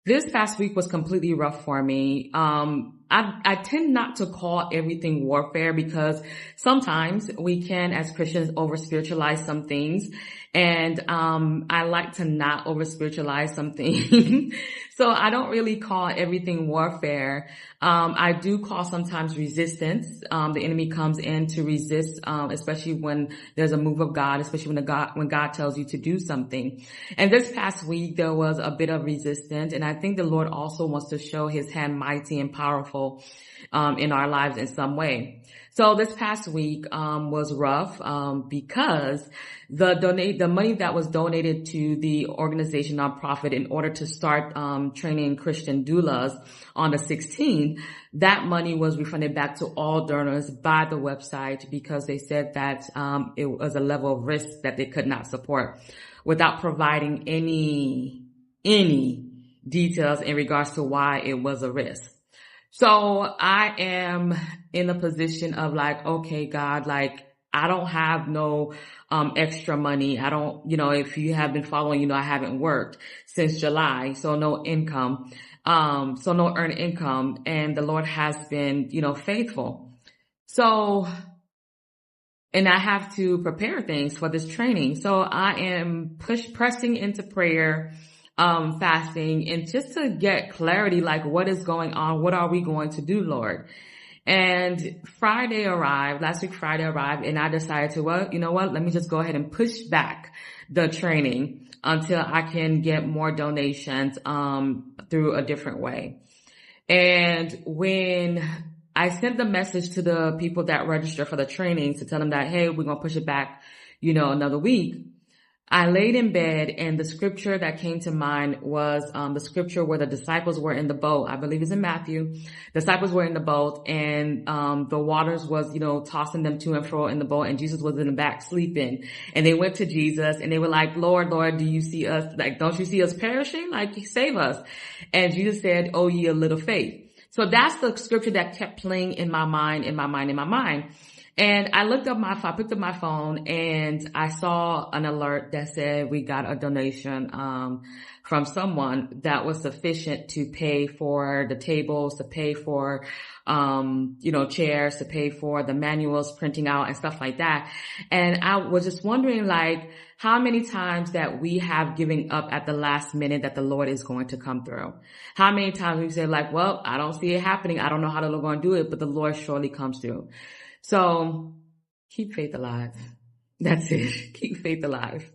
This past week was completely rough for me. I tend not to call everything warfare because sometimes we can, as Christians, over spiritualize some things. And, I like to not over spiritualize some things. So I don't really call everything warfare. I do call sometimes resistance. The enemy comes in to resist, especially when there's a move of God, especially when God tells you to do something. And this past week, there was a bit of resistance. And I think the Lord also wants to show his hand mighty and powerful, in our lives in some way. So this past week, was rough, because the money that was donated to the organization nonprofit in order to start, training Christian doulas on the 16th, that money was refunded back to all donors by the website because they said that, it was a level of risk that they could not support without providing any details in regards to why it was a risk. So I am in a position of like, okay, God, like I don't have no extra money. I don't, if you have been following, I haven't worked since July, so no income. So no earned income, and the Lord has been, faithful. So, and I have to prepare things for this training. So I am pressing into prayer, fasting, and just to get clarity, like what is going on? What are we going to do, Lord? And last week Friday arrived, and I decided to, well, you know what? Let me just go ahead and push back the training until I can get more donations, through a different way. And when I sent the message to the people that register for the training to tell them that, hey, we're going to push it back, another week. I laid in bed, and the scripture that came to mind was the scripture where the disciples were in the boat. I believe it's in Matthew. Disciples were in the boat, and the waters was, tossing them to and fro in the boat, and Jesus was in the back sleeping. And they went to Jesus, and they were like, Lord, Lord, do you see us? Like, don't you see us perishing? Like, save us. And Jesus said, oh, ye of little faith. So that's the scripture that kept playing in my mind. And I picked up my phone, and I saw an alert that said we got a donation, from someone that was sufficient to pay for the tables, to pay for, chairs, to pay for the manuals printing out and stuff like that. And I was just wondering, like, how many times that we have given up at the last minute that the Lord is going to come through. How many times we say like, well, I don't see it happening. I don't know how the Lord going to do it, but the Lord surely comes through. So keep faith alive. That's it. Keep faith alive.